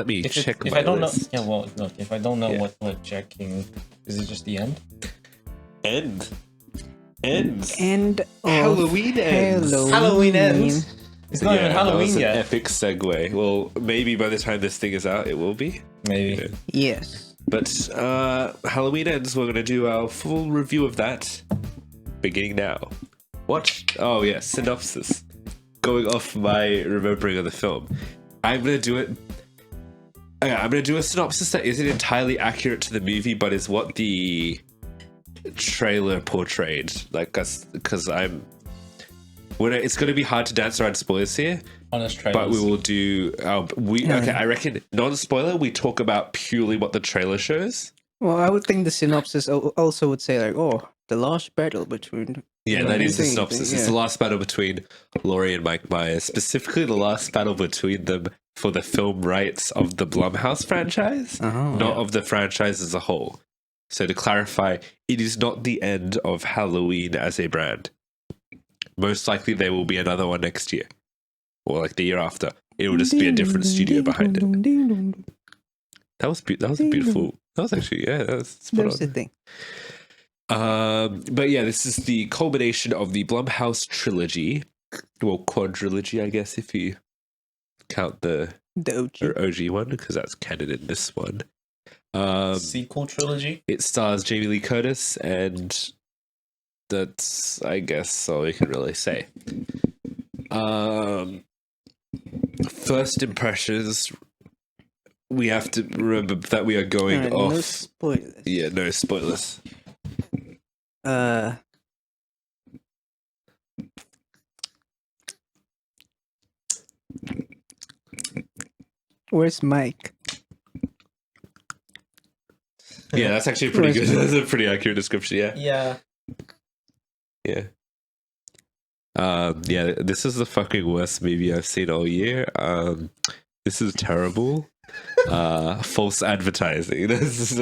let me check if my I don't list. know, yeah. Well, look, if I don't know Yeah. what we're checking, is it just the end? Ends. And Halloween ends. Halloween ends. It's not even that was Halloween an yet. epic segue. Well, maybe by the time this thing is out, it will be. Maybe. Yeah. Yes. But Halloween ends. We're gonna do our full review of that, beginning now. What? Oh yeah, synopsis. Going off my remembering of the film, I'm gonna do it. Okay, I'm gonna do a synopsis that isn't entirely accurate to the movie, but is what the trailer portrayed. Like, because I'm. It's gonna be hard to dance around spoilers here. Honest trailers. But we will do. Okay, I reckon non-spoiler. We talk about purely what the trailer shows. Well, I would think the synopsis also would say like, "Oh, the last battle between." Yeah, that is the synopsis. It's Yeah. the last battle between Laurie and Mike Myers, specifically the last battle between them for the film rights of the Blumhouse franchise, Oh. not of the franchise as a whole. So to clarify, it is not the end of Halloween as a brand. Most likely, there will be another one next year, or like the year after. It will just be a different studio behind it. That was a beautiful. That was actually that was spot That's the on. thing. But yeah, this is the culmination of the Blumhouse trilogy, well, quadrilogy, I guess, if you count the The OG. OG one, because that's canon in this one. Sequel trilogy. It stars Jamie Lee Curtis, and that's, I guess, all we can really say. First impressions. We have to remember that we are going Alright, off. no spoilers. Yeah, no spoilers. Where's Mike? Yeah, that's actually pretty good. That's a pretty accurate description. Yeah. Yeah. Yeah. Yeah, this is the fucking worst movie I've seen all year. This is terrible. False advertising. That's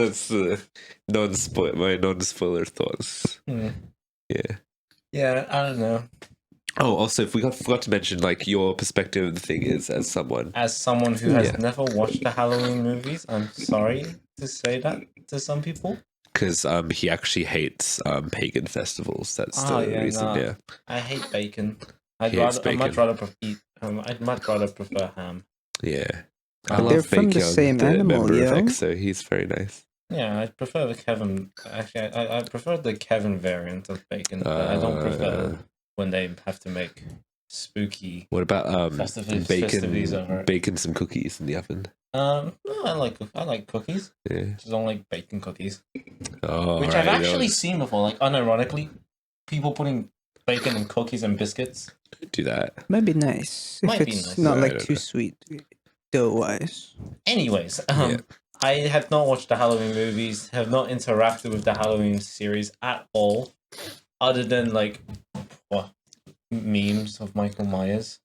my non-spoiler thoughts. Mm. Yeah. Yeah, I don't know. Oh, also, if we forgot to mention, like, your perspective of the thing is as someone. As someone who has Yeah. never watched the Halloween movies, I'm sorry to say that to some people. Because he actually hates pagan festivals. That's the yeah, reason. nah. Yeah. I hate bacon. He hates I'd much bacon. rather I'd much rather prefer ham. Yeah. But they're from the Baekhyun, same animal, member of yo. EXO. He's very nice. Yeah, I prefer the Kevin. Actually, I prefer the Kevin variant of bacon, but I don't prefer when they have to make spooky. What about Festivities over bacon it. some cookies in the oven? No, I like cookies. Yeah. Just don't like bacon cookies, Oh, which right, I've actually don't seen before. Like unironically, people putting bacon in cookies and biscuits. do that. Might be nice if Might be it's nice. not I like don't too know. sweet, dough-wise. Anyways, Yeah. I have not watched the Halloween movies. Have not interacted with the Halloween series at all, other than like memes of Michael Myers.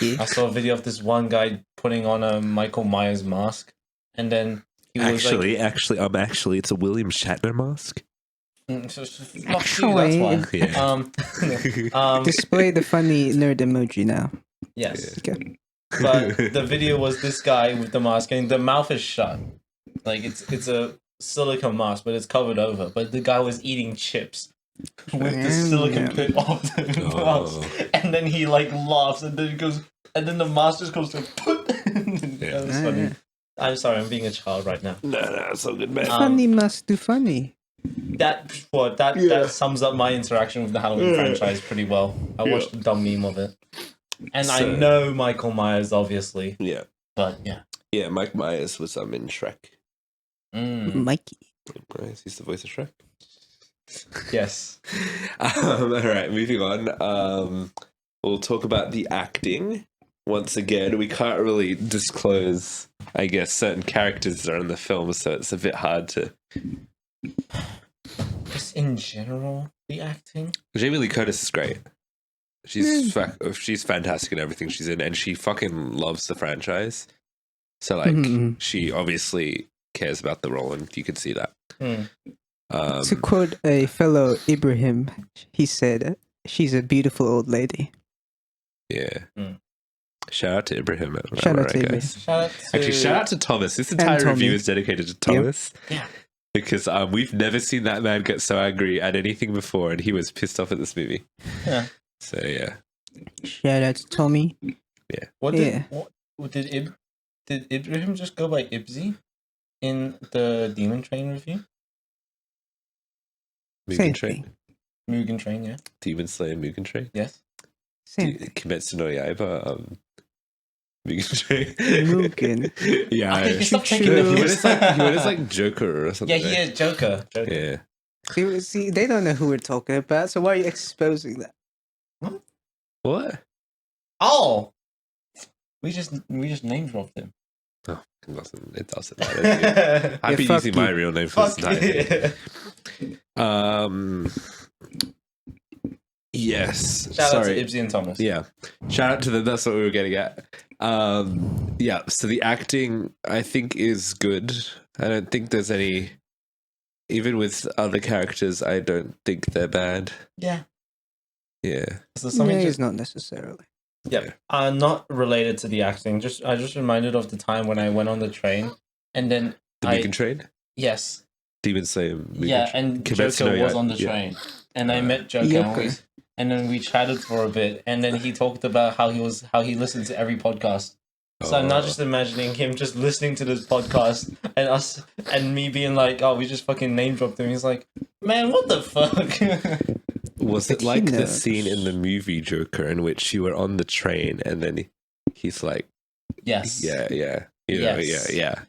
Yeah. I saw a video of this one guy putting on a Michael Myers mask, and then he was Actually, it's a William Shatner mask. like, "Fuck you, that's why." Yeah. Display the funny nerd emoji now. Yes, Okay. but the video was this guy with the mask, and the mouth is shut, like it's a silicone mask, but it's covered over. But the guy was eating chips with the silicone Yeah. bit off the mask, and then he like laughs, and then he goes, and then the mask just goes to. That was funny. I'm sorry, I'm being a child right now. No, it's all good, man. Funny must do funny. That sums up my interaction with the Halloween franchise pretty well. I watched a dumb meme of it, and I So- know Michael Myers obviously, Yeah. but yeah. Yeah, Mike Myers was in Shrek. Mikey. Right, he's the voice of Shrek. Yes. All right, moving on. We'll talk about the acting. Once again, we can't really disclose, I guess, certain characters that are in the film, so it's a bit hard to. Just in general, the acting. Jamie Lee Curtis is great. She's she's fantastic in everything she's in, and she fucking loves the franchise. So, like, Mhm. she obviously cares about the role, and you can see that. To quote a fellow Ibrahim, he said, "She's a beautiful old lady." Yeah. Shout out to Ibrahim. Shout out to I Ibrahim. guess. Shout out to Actually, shout out to Thomas. This entire Tommy. review is dedicated to Thomas. Yeah. Because we've never seen that man get so angry at anything before, and he was pissed off at this movie. Yeah. So yeah, Shout out to Tommy. What Yeah. did Ibrahim just go by Ibzy in the Demon Train review? Mugen Same Train, thing. Mugen Train, yeah. Demon Slayer, Mugen Train, Yes. Same thing. Kimetsu no Yaiba, Mugen Train. Mugen. Yeah, Okay, I- stop Choo-choo. taking the he piss. was like Joker or Yeah, something. he right? is Joker. Yeah. See, they don't know who we're talking about, so why are you exposing that? What? Oh, we just name dropped him. Oh, it doesn't matter. I've Yeah, been fuck using my you. real name for Fuck this time. Yes. Shout Sorry. out to Ibzy and Thomas. Yeah. Shout out to them. That's what we were getting at. Yeah. So the acting, I think, is good. I don't think there's any. Even with other characters, I don't think they're bad. Yeah. Yeah. So something No, just it's not necessarily. Yep. Not related to the acting. I just reminded of the time when I went on the train, and then The Mugen Train? yes, Demon Slayer. Mugen yeah, Train. and Kimetsu Joker no was Yaiba, on the yeah. train, and I met Joker, Joker. and then we chatted for a bit, and then he talked about how he listened to every podcast. So I'm now Oh. just imagining him just listening to this podcast and us and me being like, "Oh, we just fucking name dropped him." He's like, "Man, what the fuck?" Was it He like the knows. scene in the movie Joker in which you were on the train and then he's like, Yes. yeah, you know, Yes. yeah,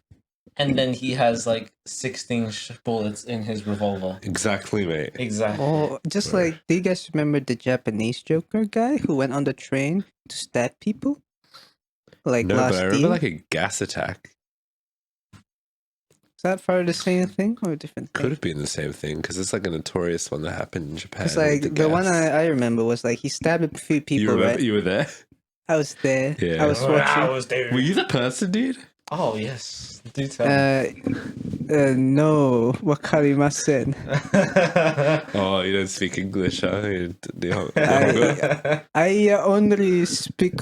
And then he has like 16 bullets in his revolver. exactly, mate. Exactly. Or just like, do you guys remember the Japanese Joker guy who went on the train to stab people? Like No, last but I remember year? like a gas attack. Is that part of the same thing or a different Could thing? have been the same thing because it's like a notorious one that happened in Japan. It's with like the one gas. I remember was like he stabbed a few You people, remember? right? You were there. I was there. Yeah. I was watching. there. Were you the person, dude? Oh yes. Do tell. me. No, wakarimasen. Oh, you don't speak English, huh? I only speak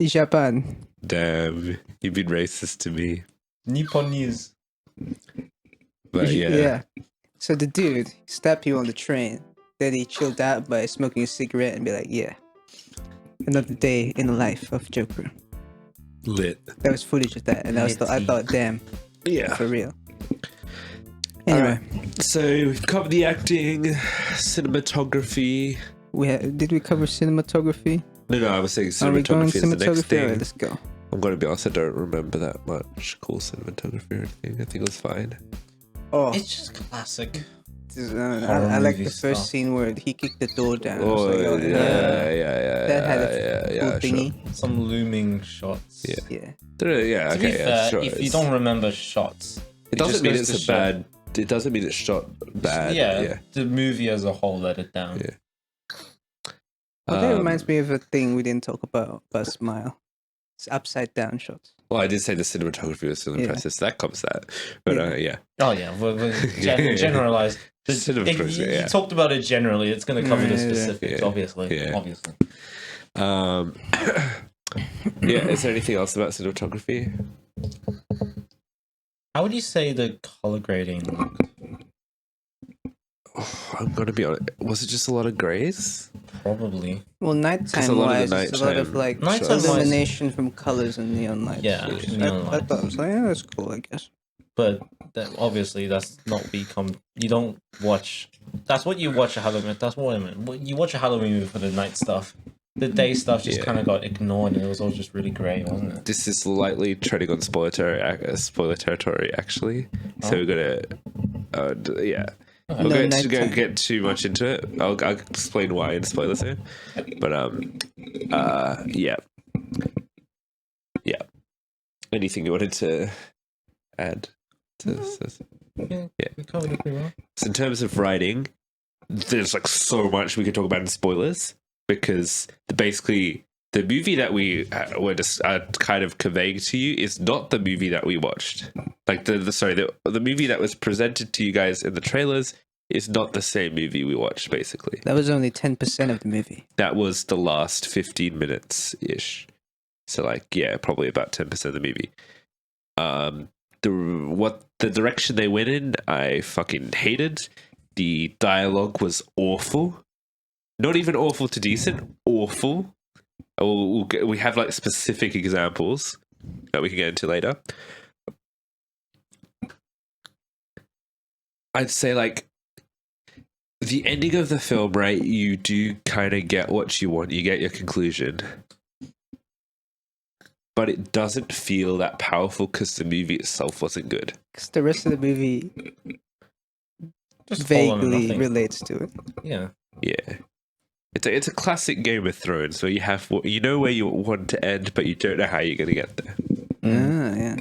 Japan. Damn, you've been racist to me. Nipponese. But yeah. So the dude stabbed you on the train. Then he chilled out by smoking a cigarette and be like, "Yeah, another day in the life of Joker." Lit. There was footage of that, and I thought, damn, Yeah. for real. Anyway, So we've covered the acting, cinematography. did we cover cinematography? No, I was saying Are we going cinematography is the next cinematography? thing. Alright, let's go. I'm gonna be honest, I don't remember that much cool cinematography or anything. I think it was fine. Oh, It's just classic. I like movie the first stuff. scene where he kicked the door down. I was Oh, like, yeah. That had a yeah, cool thingy. Some looming shots. Yeah. Yeah. Sure. Yeah, To okay, be yeah, fair, sure. if you It's- don't remember shots, it just doesn't mean goes it's to a show- bad. It doesn't mean it's shot bad. yeah, the movie as a whole let it down. Yeah. Well, that reminds me of a thing we didn't talk about Smile. It's upside down shots. Well, I did say the cinematography was still Yeah. impressive, so that covers that. But yeah, Oh yeah, Yeah. generalized. Cinematography, If you yeah. talked about it generally, it's going to cover the Yeah. specifics, Yeah. obviously. Yeah. Obviously. Yeah. Is there anything else about cinematography? How would you say the color grading looked? I'm gonna be honest. Was it just a lot of grays? Probably. Well, a nighttime lot of wise, the it's a lot of nighttime like Nighttime wise- illumination from colors and neon lights. Yeah, I, neon I lights. thought it was like, yeah, that's cool, I guess. But obviously, that's not become. You don't watch. That's what you watch a Halloween. That's what I meant. You watch a Halloween movie for the night stuff. The day stuff just Yeah. kind of got ignored, and it was all just really grey, wasn't it? This is slightly treading on spoiler territory, actually. So Oh. we're gonna, yeah. Okay. We're No going to nighttime. get too much into it. I'll explain why in spoiler soon. But yeah. Anything you wanted to add to this? Yeah, Yeah. we covered it pretty well. So in terms of writing, there's like so much we could talk about in spoilers because basically the movie that we were just kind of conveying to you is not the movie that we watched. Like the movie that was presented to you guys in the trailers is not the same movie we watched. Basically, That was only 10% of the movie. that was the last 15 minutes ish. So like, yeah, probably about 10% of the movie. The direction they went in, I fucking hated. The dialogue was awful. Not even awful to decent, awful. We have like specific examples that we can get into later. I'd say like the ending of the film, right? You do kind of get what you want. You get your conclusion. But it doesn't feel that powerful because the movie itself wasn't good. Because the rest of the movie Just fall on vaguely nothing. relates to it. Yeah. Yeah. It's a classic Game of Thrones where you have you know where you want to end, but you don't know how you're going to get there. Ah, yeah.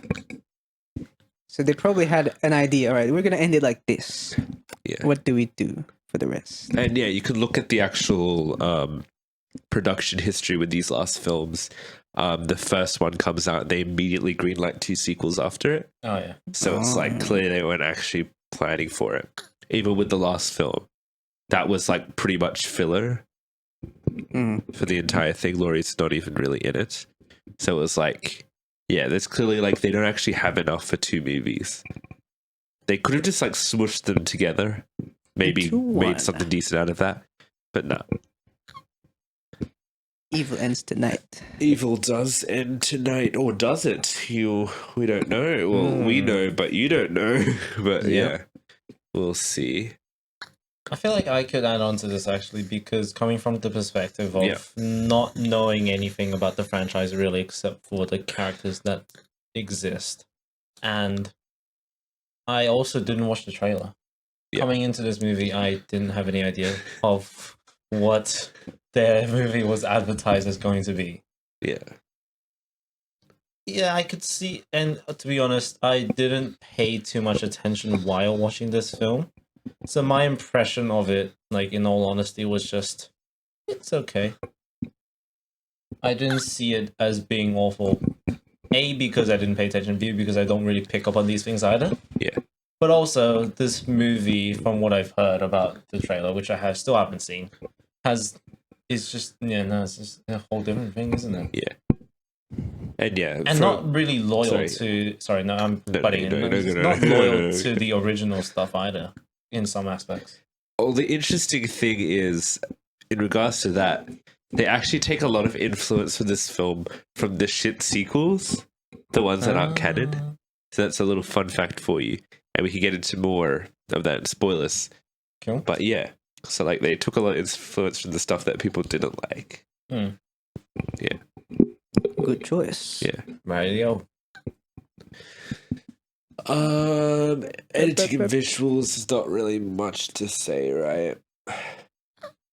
So they probably had an idea. All right, we're gonna end it like this. Yeah. What do we do for the rest? And yeah, you could look at the actual production history with these last films. The first one comes out, they immediately greenlight 2 sequels after it. Oh yeah. So it's like clear they weren't actually planning for it. Even with the last film, that was like pretty much filler for the entire thing. Laurie's not even really in it. So it was like, yeah, there's clearly like they don't actually have enough for 2 movies. They could have just like smushed them together, maybe Into one. made something decent out of that, but no. Evil ends tonight. Evil does end tonight, or does it? We don't know. Well, we know, but you don't know. But yeah, we'll see. I feel like I could add on to this actually because coming from the perspective of Yeah. not knowing anything about the franchise really except for the characters that exist. And I also didn't watch the trailer. Yeah. Coming into this movie, I didn't have any idea of what the movie was advertised as going to be. Yeah, Yeah, I could see, and to be honest, I didn't pay too much attention while watching this film. So my impression of it, like in all honesty, was just, it's okay. I didn't see it as being awful. A, because I didn't pay attention. B, because I don't really pick up on these things either. Yeah. But also, this movie, from what I've heard about the trailer, which I still haven't seen, it's just a whole different thing, isn't it? yeah, and yeah, And not really loyal Sorry. to. Sorry, no, I'm No, butting no, in. no, It's no, no, not no. loyal to the original stuff either, in some aspects. Oh, the interesting thing is, in regards to that, they actually take a lot of influence from this film from the shit sequels, the ones that aren't canon. So that's a little fun fact for you, and we can get into more of that in spoilers. Cool. But yeah, so like they took a lot of influence from the stuff that people didn't like. Good choice. Yeah. Radio. Editing and visuals is not really much to say, right?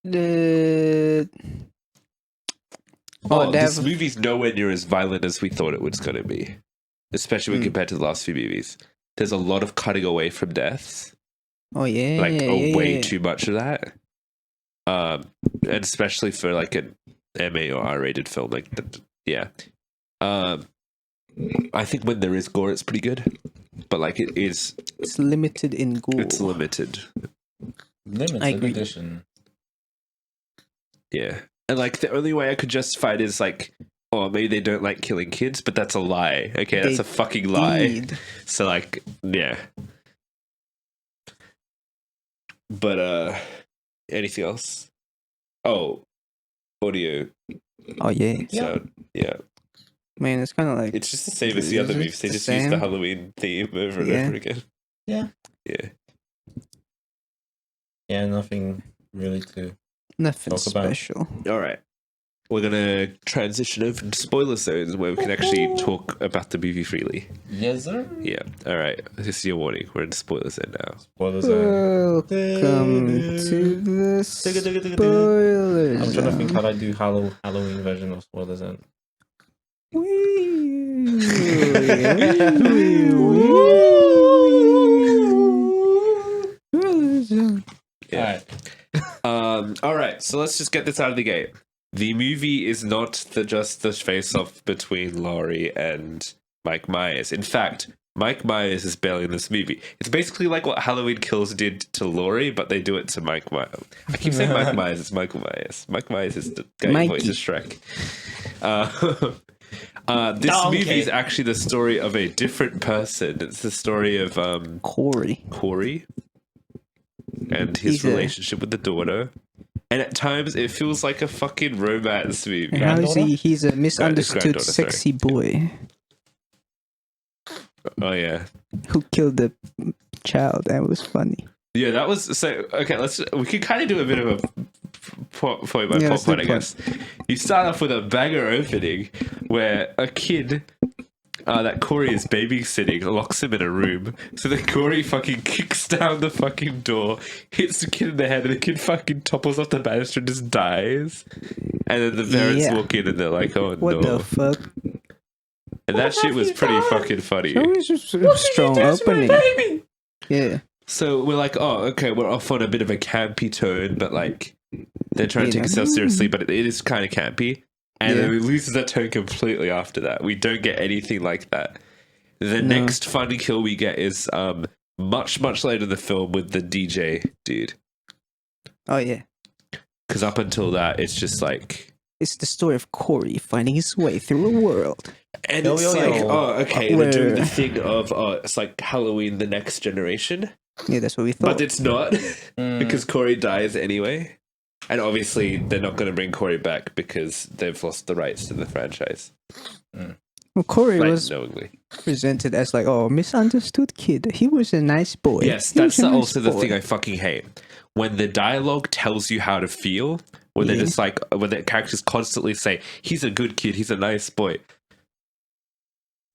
The Oh, they this have- movie's nowhere near as violent as we thought it was going to be, especially when compared to the last few movies. There's a lot of cutting away from deaths, Oh yeah, like yeah, way yeah. too much of that. And especially for like an MA or R-rated film, like yeah. I think when there is gore, it's pretty good, but like it's limited in gore. it's limited. I Limited agree. edition. Yeah. And like the only way I could justify it is like, oh, maybe they don't like killing kids, but that's a lie. Okay, that's They a fucking lie. Indeed. So like, yeah. But anything else? Oh, audio. Oh yeah, So yeah. man, it's kind of like It's just the same as the other movies. They the just use the same. Halloween theme over and Yeah. over again. Yeah. Yeah. Yeah, nothing really to. nothing Talk about. special. All right. We're gonna transition over to spoiler zones where we can actually talk about the movie freely. Yes, sir. Yeah. All right. This is your warning. We're in spoiler zone now. Spoilers are. Welcome to the spoilers. I'm trying to think how I do Halloween version of spoilers and. Yeah. Alright. All right, so let's just get this out of the gate. The movie is not just the face-off between Laurie and Mike Myers. In fact, Mike Myers is barely in this movie. It's basically like what Halloween Kills did to Laurie, but they do it to Mike Myers. I keep saying Mike Myers, it's Michael Myers. Mike Myers is the guy who Mikey. voices Shrek. This Donkey. movie is actually the story of a different person. It's the story of Corey. Corey and his He's a- relationship with the daughter. And at times it feels like a fucking romance movie. And how is Granddaughter? he? He's a misunderstood, granddaughter, sorry. sexy boy Oh yeah. who killed the child. That was funny. Yeah, that was so. Okay, we can kind of do a bit of a point by Yeah, point, let's do I point. guess. You start off with a banger opening where a kid that Corey is babysitting locks him in a room. So then Corey fucking kicks down the fucking door, hits the kid in the head, and the kid fucking topples off the banister and just dies. And then the parents Yeah. walk in and they're like, "Oh What no!" the fuck? And that shit was pretty fucking funny. That was just a strong opening. Yeah. So we're like, oh, okay, we're off on a bit of a campy tone, but like they're trying to You take know? themselves seriously, but it is kind of campy. And Yeah. then it loses that tone completely after that. We don't get anything like that. The No. next funny kill we get is much later in the film with the DJ dude. Oh yeah. Because up until that, it's just like, It's the story of Corey finding his way through a world. and Yo, it's yo, like, yo. oh, okay, they're doing the Where- thing of, it's like Halloween: The Next Generation, Yeah, that's what we thought. but it's not. Because Corey dies anyway. And obviously, they're not going to bring Corey back because they've lost the rights to the franchise. Well, Corey Like, was knowingly. presented as like, oh, misunderstood kid. He was a nice boy. Yes, He was that's a nice also the boy. thing I fucking hate. When the dialogue tells you how to feel, when they're Yeah. just like, when the characters constantly say, he's a good kid, he's a nice boy.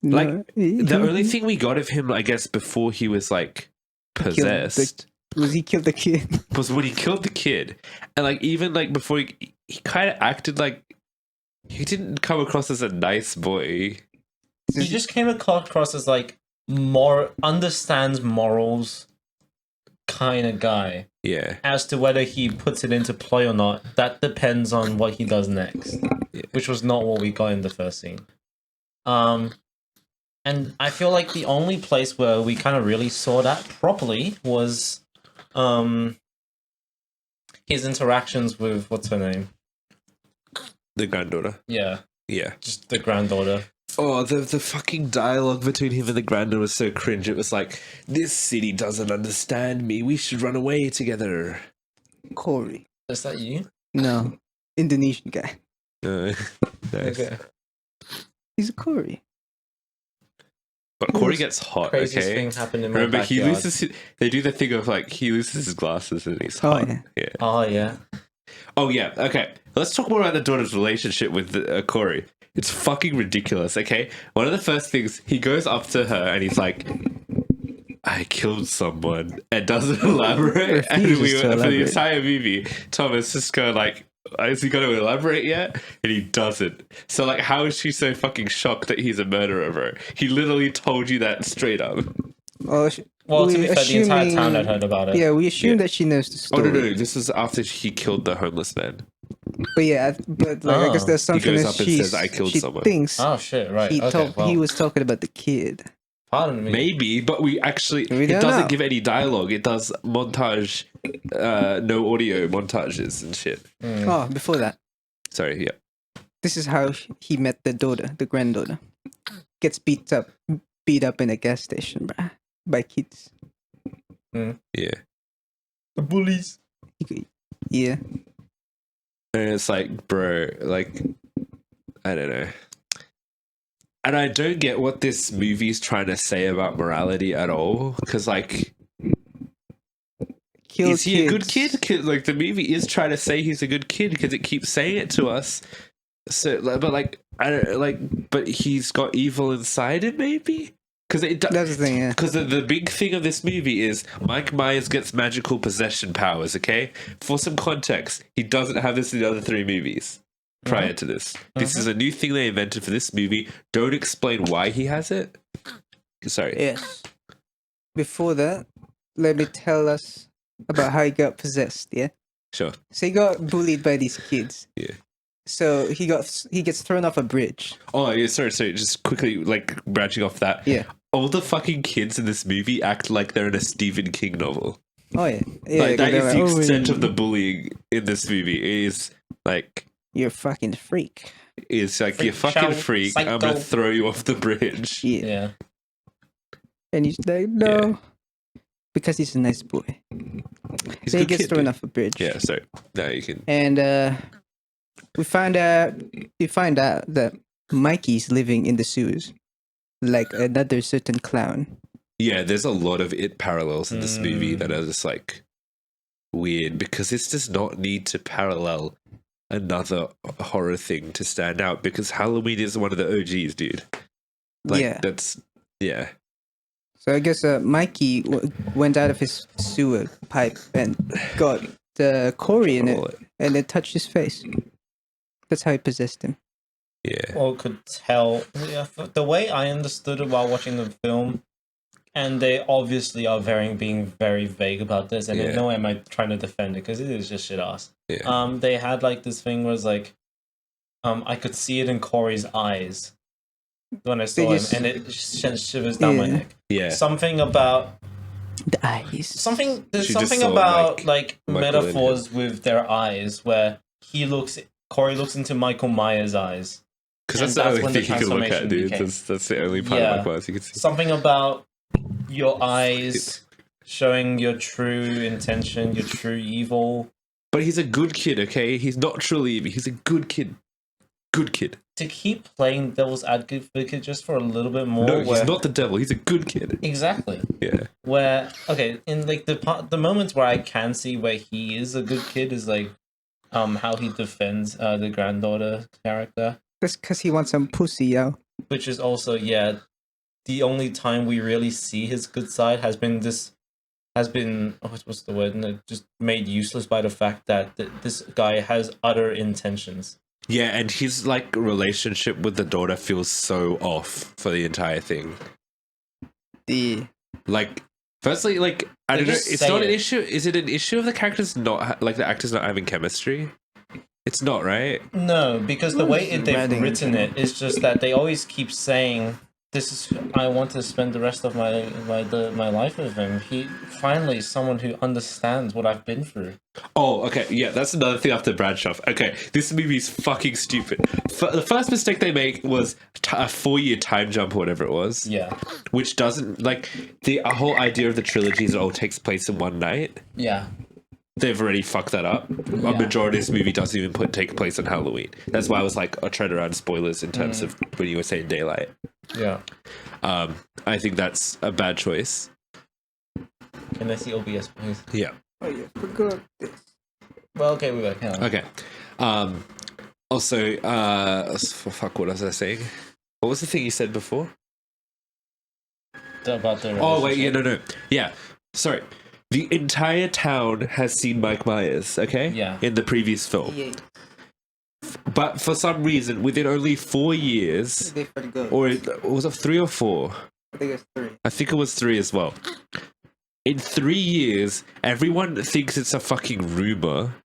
No, like, The only thing we got of him, I guess, before he was like killed the- possessed was he killed the kid? was when he killed the kid. And like, even like before he kind of acted like he didn't come across as a nice boy. He just came across as like more understands morals kind of guy. Yeah. As to whether he puts it into play or not, that depends on what he does next. Yeah. Which was not what we got in the first scene. And I feel like the only place where we kind of really saw that properly was his interactions with what's her name? The granddaughter. Yeah, Yeah. just the granddaughter. Oh, the fucking dialogue between him and the granddaughter was so cringe. It was like, this city doesn't understand me. We should run away together. Corey. Is that you? No, Indonesian guy. Nice. Okay. He's a Corey. But Corey gets hot, Craziest okay? thing happened in my Remember, he backyard. loses. They do the thing of like he loses his glasses and he's Oh, hot. yeah. Yeah. Oh yeah. Oh yeah. Okay. Let's talk more about the daughter's relationship with Corey. It's fucking ridiculous. Okay. One of the first things, he goes up to her and he's like, "I killed someone," and doesn't elaborate. And Refuses to for the elaborate. entire movie, Thomas just go like, "Is he going to elaborate yet?" And he doesn't. So like, how is she so fucking shocked that he's a murderer of her? He literally told you that straight up. Well, Well, to we be fair, the entire assuming- town had heard about it. Yeah, we assume Yeah. that she knows the Oh story. no, this is after he killed the homeless man. But yeah, but like, I guess Oh. the assumption goes is up and says, "I killed she someone." thinks Oh shit! Right. he Okay. Well, he was talking about the kid. pardon me. Maybe, but we actually We it don't doesn't know. give any dialogue. It does montage, no audio montages and shit. Mm. Oh, before that, Sorry, yeah. this is how he met the daughter, the granddaughter. Gets beat up in a gas station, by kids. Yeah. The bullies. Yeah, And it's like, bro, like, I don't know. And I don't get what this movie's trying to say about morality at all. Because, like, kill is he a good kids. kid? 'Cause, like, the movie is trying to say he's a good kid because it keeps saying it to us. So, like, but like, I don't like, but he's got evil inside him, maybe. Because it does. That's the thing. Yeah. Because the big thing of this movie is Mike Myers gets magical possession powers, okay? For some context, he doesn't have this in the other three movies prior to this. This is a new thing they invented for this movie. Don't explain why he has it. Sorry. Yes. Before that, let me tell us about how he got possessed. Yeah. Sure. So he got bullied by these kids. Yeah. So he gets thrown off a bridge. Oh, yeah, sorry. Just quickly, like, branching off that. Yeah. All the fucking kids in this movie act like they're in a Stephen King novel. Oh yeah. Yeah. Like, that they're is the like, "Oh, extent of the bullying in this movie. It is, like... You're a fucking freak. is like, Freak "You fucking show, freak! I'm gonna psycho." throw you off the bridge." Yeah. Yeah. And he's like, no. Because he's a nice boy. He's So a he good gets kid, thrown dude. off a bridge. Yeah, so now you can. And we find out that Mikey's living in the sewers. Like another certain clown. Yeah, there's a lot of it parallels in this movie Mm. that are just like weird because this does not need to parallel another horror thing to stand out because Halloween is one of the OGs, dude. Like Yeah. that's yeah. So I guess Mikey went out of his sewer pipe and got the Corey in it and then touched his face. That's how he possessed him. Yeah. Or could tell. Yeah, the way I understood it while watching the film, and they obviously are being very vague about this, and Yeah. in no way am I trying to defend it because it is just shit ass. Yeah. They had like this thing where it's like, I could see it in Corey's eyes when I saw him, just- and it sent shivers down my Yeah. neck. Yeah. Something about The eyes. there's She just something saw, about like Michael in metaphors with their eyes where Corey looks into Michael Myers' eyes. Because and that's the that's only when the thing you can look at, transformation dude. became- That's the only part Yeah. of Michael Myers you can see. Something about your eyes showing your true intention, your true evil. But he's a good kid, okay? He's not truly evil. He's a good kid. Good kid. To keep playing devil's advocate just for a little bit more. No, where, he's not the devil. He's a good kid. Exactly. Yeah. Where in like the moments where I can see where he is a good kid is like how he defends the granddaughter character, That's because he wants some pussy, yo. which is also the only time we really see his good side has been what's the word? No, just made useless by the fact that this guy has utter intentions. Yeah, and his like relationship with the daughter feels so off for the entire thing. Like, firstly, like I They don't know. just It's say not an it. issue. Is it an issue of the characters like the actors not having chemistry? It's not, right? No, because the way they've Writing. written it is just that they always keep saying, "This is I want to spend the rest of my life with him." He finally is someone who understands what I've been through. Oh, okay. Yeah, that's another thing after Bradshaw. Okay, this movie is fucking stupid. The first mistake they make was a 4-year time jump or whatever it was. Yeah, Which doesn't, like, the whole idea of the trilogy is it all takes place in one night. yeah, They've already fucked that up. A majority of this movie doesn't even take place on Halloween. That's why I was like, I tried around spoilers in terms of when you were saying daylight. yeah. I think that's a bad choice. Can I see OBS, please? Yeah. Oh, yeah, forgot this. Well, okay, we back. Hang on. Okay. Also, fuck, what was I saying? What was the thing you said before? About the Oh, wait, yeah, relationship. no. Yeah, sorry. The entire town has seen Mike Myers, okay? Yeah. In the previous film. Yeah, But for some reason, within only 4 years, they forgot. or was it 3 or 4? I think it's 3. I think it was 3 as well. In 3 years, everyone thinks it's a fucking rumor,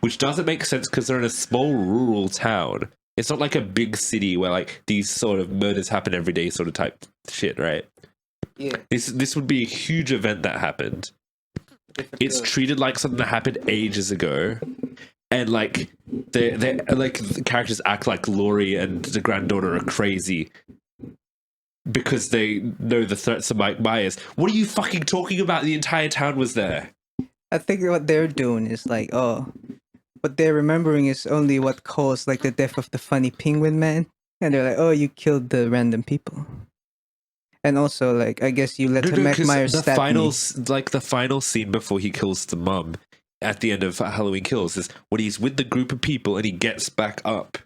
which doesn't make sense because they're in a small rural town. It's not like a big city where like these sort of murders happen every day sort of type shit, right? Yeah. This would be a huge event that happened. They It's forgot. treated like something that happened ages ago. And like they like the characters act like Laurie and the granddaughter are crazy because they know the threats of Mike Myers. What are you fucking talking about? The entire town was there. I think what they're doing is like, what they're remembering is only what caused like the death of the funny penguin man, and they're like, oh, you killed the random people, and also like I guess you let Mike 'cause Myers the stab final me. like the final scene before he kills the mum at the end of Halloween Kills is when he's with the group of people and he gets back up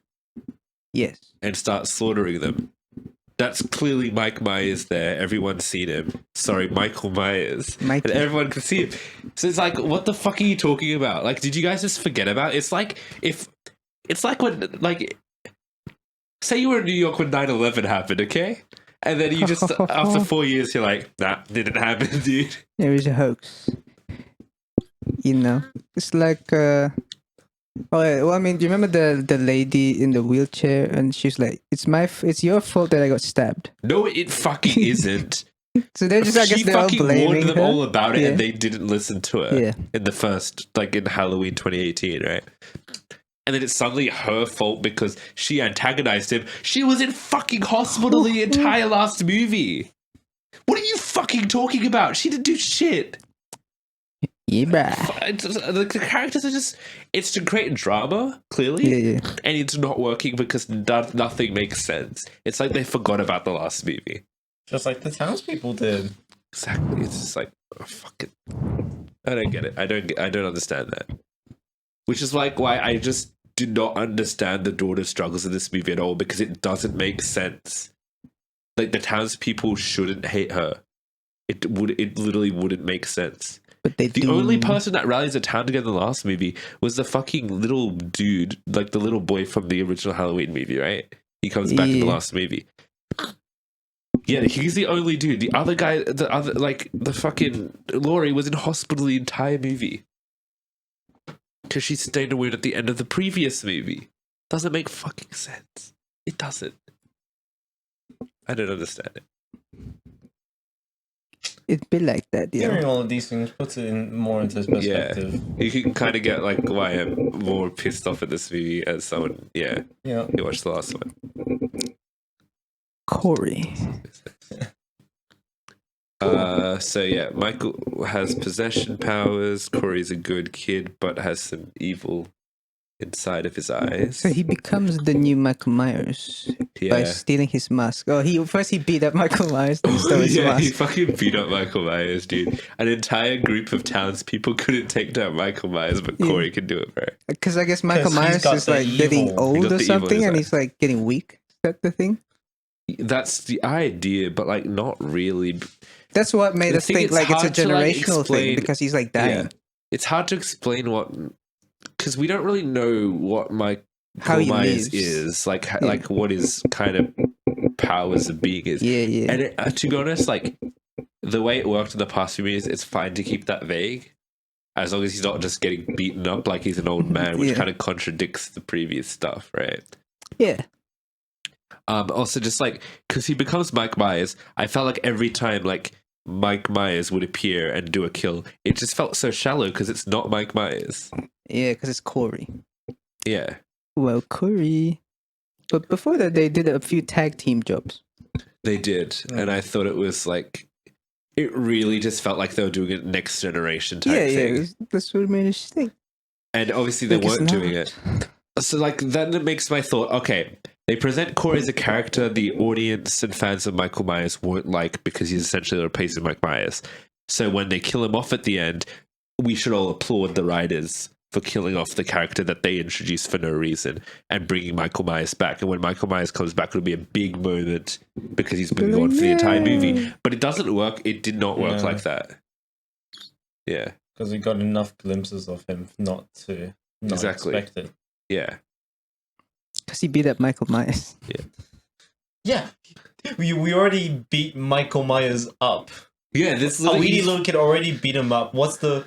Yes. and starts slaughtering them. That's clearly Mike Myers there. Everyone's seen him. Sorry, Michael Myers. Mikey. And everyone can see him. So it's like, what the fuck are you talking about? Like, did you guys just forget about it? It's like when, like, say you were in New York when 9/11 happened, okay? And then you just, after 4 years, you're like, nah, didn't happen, dude. It was a hoax. You know, it's like well, I mean, do you remember the lady in the wheelchair, and she's like, it's your fault that I got stabbed. No, it fucking isn't. So they're just, I guess She they're all fucking blaming warned them her. all about it, Yeah. and they didn't listen to her. Yeah. In the first, like in Halloween 2018, right? and then it's suddenly her fault because she antagonized him. She was in fucking hospital the entire last movie. What are you fucking talking about? She didn't do shit. Yeah, bruh. The characters are just, it's to create drama, clearly, Yeah. and it's not working because nothing makes sense. It's like they forgot about the last movie. Just like the townspeople did. Exactly. It's just like, oh, fuck it. I don't get it. I don't understand that. Which is like why I just do not understand the daughter's struggles in this movie at all, because it doesn't make sense. Like, the townspeople shouldn't hate her. It literally wouldn't make sense. But they The do. only person that rallies the town together in the last movie was the fucking little dude, like the little boy from the original Halloween movie, right? He comes back in the Yeah. last movie. Yeah, he's the only dude. The other guy, the fucking Laurie was in hospital the entire movie. Because she sustained a wound at the end of the previous movie. Doesn't make fucking sense. It doesn't. I don't understand it. It'd be like that, Hearing yeah. all of these things puts it in more into perspective. You can kind of get like why I'm more pissed off at this movie as someone, Yeah. who watched the last one. Corey. So yeah, Michael has possession powers. Corey's a good kid, but has some evil inside of his eyes. So he becomes the new Michael Myers by yeah. stealing his mask. Oh, he beat up Michael Myers, then stole his Yeah, he mask. fucking beat up Michael Myers, dude. An entire group of townspeople couldn't take down Michael Myers, but Yeah. Corey can do it, bro. Because I guess Michael 'Cause he's Myers got is the like getting evil. He old got or the evil in something, his and eye. he's like getting weak. Is that the thing? That's the idea, but like not really. That's what made The us thing, think it's like it's a hard to, like, generational explain- thing because he's like dying. Yeah. It's hard to explain what, because we don't really know what Michael How he Myers lives. is, like what his kind of powers of being is. Yeah, yeah. And to be honest, like the way it worked in the past few movies, it's fine to keep that vague, as long as he's not just getting beaten up like he's an old man, which Yeah. kind of contradicts the previous stuff, right? Yeah. Also, just like because he becomes Mike Myers, I felt like every time like Mike Myers would appear and do a kill, it just felt so shallow because it's not Mike Myers. Yeah, because it's Corey. Yeah, Well, Corey. But before that, they did a few tag team jobs. they did, and I thought it was like it really just felt like they were doing a next generation type Yeah, thing. yeah. That's what made us think. And obviously they Like, it's weren't doing not. it. So like then it makes my thought, okay, they present Corey as a character the audience and fans of Michael Myers won't like because he's essentially replacing Mike Myers. So when they kill him off at the end, we should all applaud the writers for killing off the character that they introduced for no reason and bringing Michael Myers back. And when Michael Myers comes back, it'll be a big moment because he's been gone for the entire movie. But it doesn't work. It did not work Yeah. like that. Yeah, Because we got enough glimpses of him not Exactly. expect it. yeah. Because he beat up Michael Myers. Yeah. We already beat Michael Myers up. Yeah, this A weedy little kid already beat him up. What's the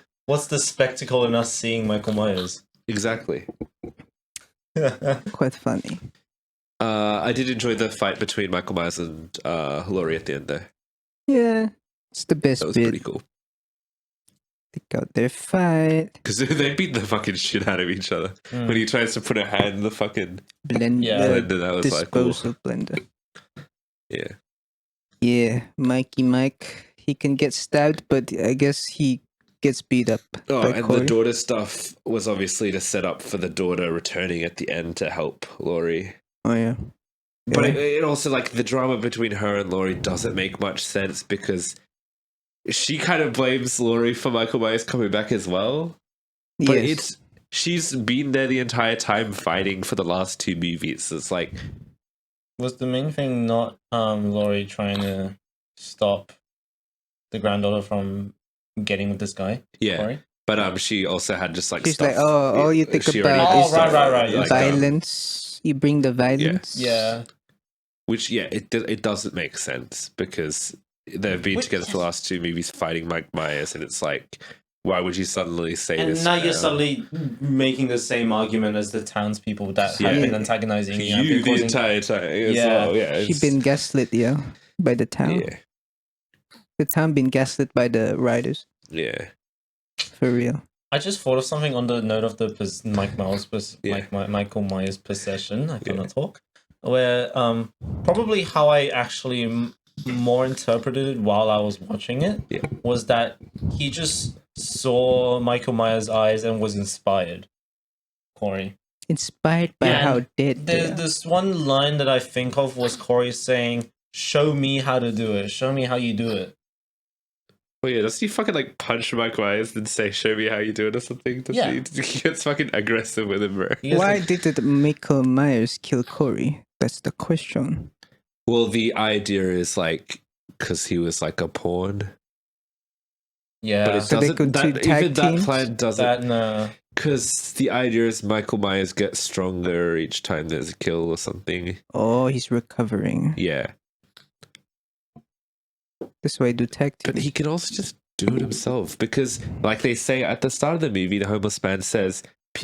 spectacle in us seeing Michael Myers? Exactly. Quite funny. I did enjoy the fight between Michael Myers and Laurie at the end there. Yeah. It's the best That was bit. pretty cool. They got their fight. Because they beat the fucking shit out of each other. Mm. When he tries to put a hand in the fucking Blender. Yeah. blender, that was like, cool. Disposal blender. Yeah. Yeah, Mikey Mike. He can get stabbed, but I guess he gets beat up. Oh, by and Corey. the daughter stuff was obviously to set up for the daughter returning at the end to help Laurie. Oh, yeah. But Yeah. it also, like, the drama between her and Laurie doesn't make much sense because she kind of blames Laurie for Michael Myers coming back as well. But Yes. she's been there the entire time fighting for the last two movies. It's like, Was the main thing not Laurie trying to stop the granddaughter from getting with this guy? yeah. Corey? But she also had just like She's stuff. like, oh, all you think she about already Oh, is did stuff right, like, violence. You bring the violence. Yeah. which it doesn't make sense because they've been Which- together for the last two movies fighting Mike Myers, and it's like, why would you suddenly say And this? now you're suddenly making the same argument as the townspeople that have Yeah. been antagonizing you. and you been the causing- entire time. As Yeah. well. Yeah, She it's- been gaslit, yeah, by the town. yeah, The town been gaslit by the writers. yeah. For real. I just thought of something on the note of the Yeah. Michael Myers possession. I cannot talk. Where probably how I actually more interpreted it while I was watching it Yeah. was that he just saw Michael Myers' eyes and was inspired. Corey. Inspired by Yeah, how dead they There's are. this one line that I think of was Corey saying, "Show me how to do it. Show me how you do it." Oh yeah, does he fucking like punch Mike Myers and say, "Show me how you do it" or something? Does Yeah. he gets fucking aggressive with him, bro. He is Why a- did Michael Myers kill Corey? That's the question. Well, the idea is like because he was like a pawn, Yeah. but it So they doesn't. could do That, tag even that teams? plan doesn't. that no. Because the idea is Michael Myers gets stronger each time there's a kill or something. Oh, he's recovering. Yeah, That's why I do tag but teams. he can also just do it himself because, like they say at the start of the movie, the homeless man says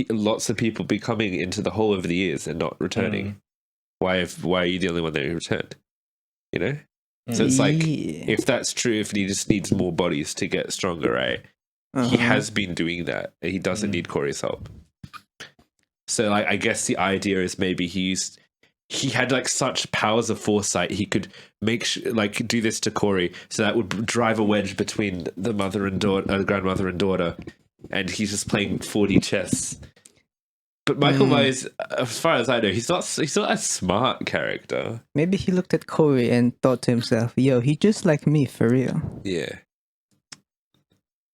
lots of people be coming into the hole over the years and not returning. Why are you the only one that returned? You know. So it's like Yeah. if that's true, if he just needs more bodies to get stronger, right? He Uh-huh. has been doing that. He doesn't Mm. need Corey's help. So like, I guess the idea is maybe he had like such powers of foresight. He could like do this to Corey, so that would drive a wedge between the mother and daughter, grandmother and daughter, and he's just playing 4D chess. But Michael Myers, as far as I know, he's not a smart character. Maybe he looked at Corey and thought to himself, "Yo, he just like me for real." Yeah.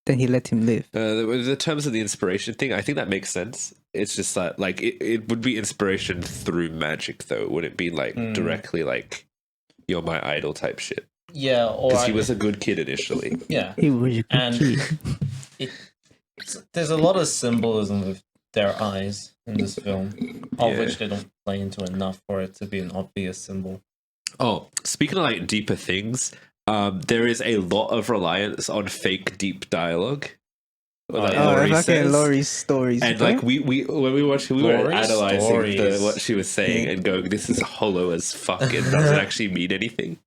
Then he let him live. The terms of the inspiration thing, I think that makes sense. It's just that, like, it would be inspiration through magic, though. It wouldn't be, like, directly, like, you're my idol type shit. Yeah, or Because he was a good kid initially. yeah. He was a good And kid. There's a lot of symbolism with their eyes in this film, of Yeah. which they don't play into enough for it to be an obvious symbol. Oh, speaking of, like, deeper things, there is a lot of reliance on fake deep dialogue. That yeah. Laurie fucking says. Laurie stories. And bro. like when we watched, we were Laurie's analyzing stories. what she was saying Yeah. and going, "This is hollow as fuck. It doesn't actually mean anything."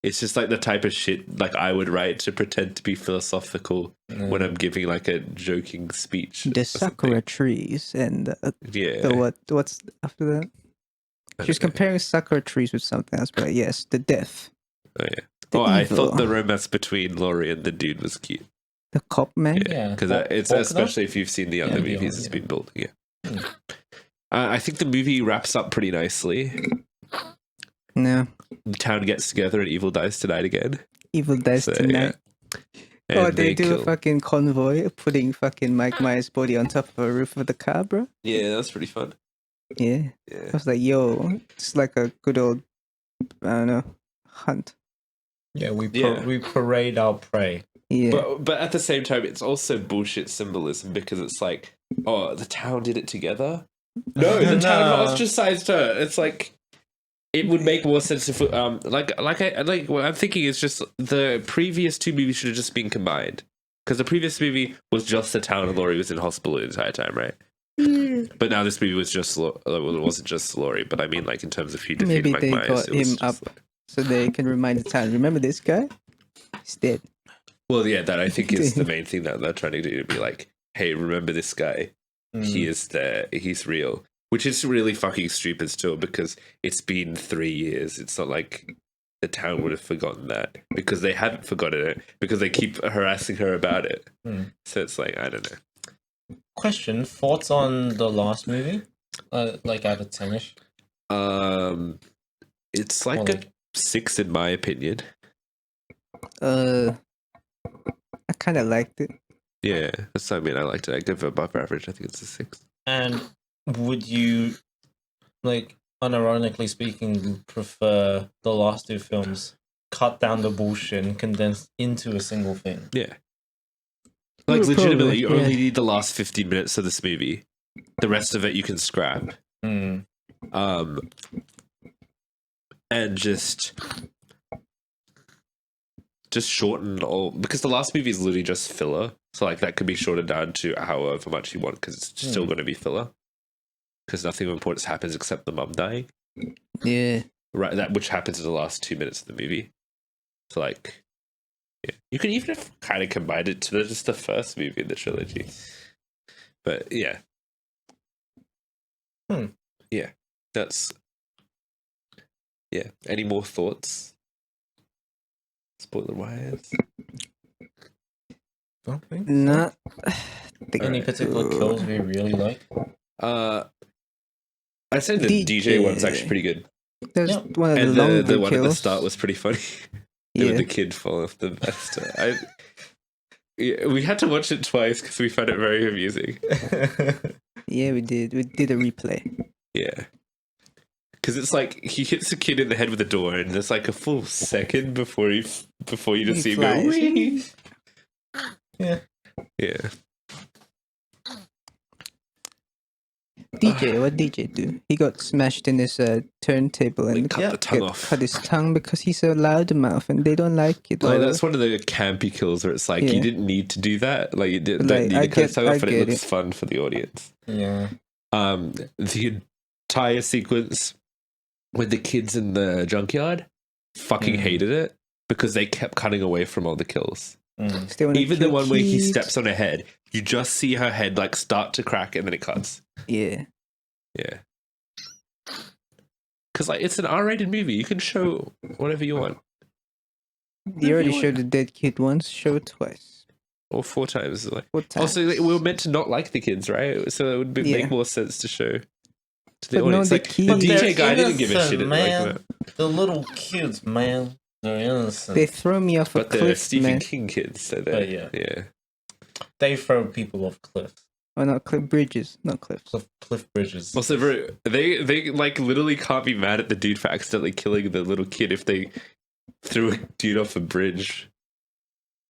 It's just like the type of shit like I would write to pretend to be philosophical when I'm giving like a joking speech. the or something. sakura trees and Yeah. the what's after that? She was comparing sakura trees with something else, but yes, the death. Oh yeah. The I evil. thought the romance between Laurie and the dude was cute. The cop man. Yeah, Because it's Polka Dot? especially if you've seen the other Yeah, the movies other, it's yeah. been built. Yeah. Hmm. I think the movie wraps up pretty nicely. No. The town gets together and evil dies tonight again. Evil dies So, tonight. yeah. Oh, And they do kill. a fucking convoy, putting fucking Mike Myers' body on top of a roof of the car, bro. Yeah, that's pretty fun. Yeah. Yeah. I was like, yo, it's like a good old, I don't know, hunt. Yeah, we Yeah. we parade our prey. Yeah. But at the same time, it's also bullshit symbolism because it's like, oh, the town did it together. No, the town No. ostracized her. It's like it would make more sense if like what I'm thinking is just the previous two movies should have just been combined because the previous movie was just the town and Laurie was in hospital the entire time, right? But now this movie was just well, it wasn't just Laurie, but I mean like in terms of who defeated Maybe Mike they Myers, got it was him just up so they can remind the town, remember this guy? He's dead. well, yeah, that I think is the main thing that they're trying to do to be like, hey, remember this guy? He is there. He's real. Which is really fucking stupid still because it's been 3 years. It's not like the town would have forgotten that because they hadn't forgotten it because they keep harassing her about it. So it's like, I don't know. Question: thoughts on the last movie? Like out of 10ish. It's like Or a 6 in my opinion. I kind of liked it. Yeah, that's what I mean. I liked it. I give it above average. I think it's a 6. And would you, like, unironically speaking, prefer the last two films cut down the bullshit and condensed into a single thing? Yeah. Like, Probably, legitimately, you yeah. only need the last 15 minutes of this movie. The rest of it you can scrap. Mm. And just shorten all because the last movie is literally just filler. So like that could be shortened down to however much you want because it's still going to be filler. Because nothing important happens except the mum dying, Yeah. right? That which happens in the last 2 minutes of the movie. So like, yeah, you can even kind of combine it to just the first movie in the trilogy. But yeah. Yeah. That's Any more thoughts? Spoiler wise. Don't think so. Not Any particular kills we really like? I'd say the DJ one's actually pretty good. There's Yeah. one of the And longer the one at the kills. start was pretty funny. Yeah. With the kid falling off the vest. We had to watch it twice because we found it very amusing. Yeah, we did. We did a replay. Yeah. Because it's like he hits the kid in the head with a door, and there's like a full second before you just He see him go. flies. "Whee!" Yeah. Yeah. DJ, what DJ do? He got smashed in his turntable and Cut the tongue off. cut his tongue because he's a loudmouth and they don't like it. Like or- that's one of the campy kills where it's like you Yeah. didn't need to do that. Like you don't Like, need I to cut get- his tongue off, but I it get looks it. fun for the audience. Yeah. The entire sequence with the kids in the junkyard, fucking hated it because they kept cutting away from all the kills. Mm. Still wanna Even the kill one where he kids. steps on her head, you just see her head like start to crack and then it cuts. Yeah. Yeah. Because like it's an R-rated movie, you can show whatever you want, You already showed the dead kid once, show it twice. or 4 times. Like, 4 times. also, like, we were meant to not like the kids, right? So it would Yeah. make more sense to show to the But no, audience. the Like, kids- the But DJ they're guy didn't give a innocent, shit at man. like that. The little kids, man. They're innocent. They throw me off a But they're cliff, Stephen man. King kids, so Oh, they're yeah. They throw people off cliffs. Oh, not cliff bridges, not cliffs. Cliff bridges. Also, they like literally can't be mad at the dude for accidentally killing the little kid if they threw a dude off a bridge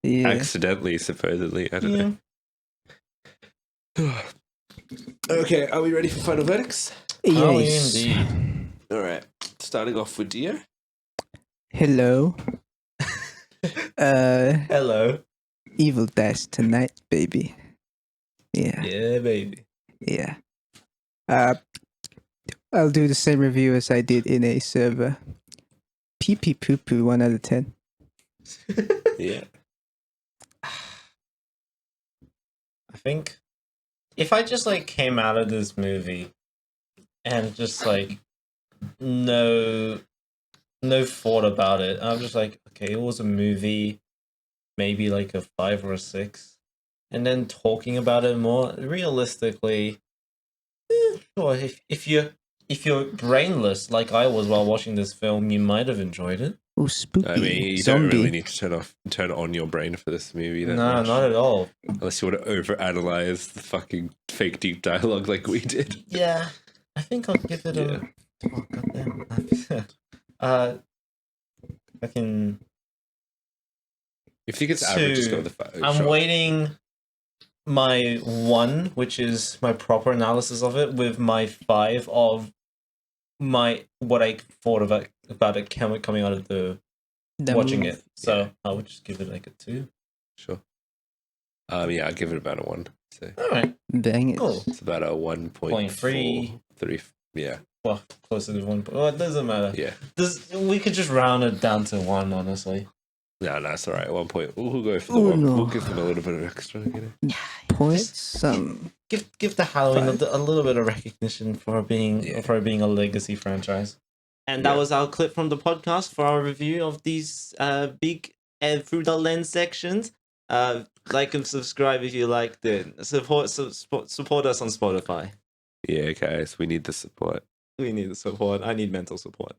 Yeah. accidentally, supposedly. I don't know. Okay, are we ready for final verdicts? Oh, Yes. indeed. All right, starting off with Dio. Hello. Hello. Evil dies tonight, baby. Yeah. Yeah, baby. Yeah. I'll do the same review as I did in a server. Pee pee poo poo 1 out of 10. Yeah. I think if I just like came out of this movie and just like no thought about it, I'm just like, okay, it was a movie, maybe like a 5 or a 6, and then talking about it more realistically, sure, if you're brainless like I was while watching this film, you might have enjoyed it. Oh, spooky. I mean, you Zombie. don't really need to turn on your brain for this movie. That No, much. not at all. Unless you want to overanalyze the fucking fake deep dialogue like we did. Yeah, I think I'll give it a. Oh, goddamn. I can. If you think it's average, just go Two. with the 5. I'm Sure. waiting my 1, which is my proper analysis of it, with my 5 of what I thought about it coming out of the watching movie. it. So Yeah. I would just give it like a 2. Sure. Yeah, I'd give it about a 1. So All right, Dang it. cool. it's about a 1.3. 3. Yeah. Well, closer to 1. Well, it doesn't matter. Yeah. We could just round it down to 1, honestly. No, it's all right. 1 point. We'll go for the Oh, 1. no. We'll give them a little bit of extra. You know? Points. Give the Halloween Five. a little bit of recognition for being Yeah. a legacy franchise. And that Yeah. was our clip from the podcast for our review of these big through the lens sections. Like and subscribe if you liked it. Support us on Spotify. Yeah, guys, we need the support. We need the support. I need mental support.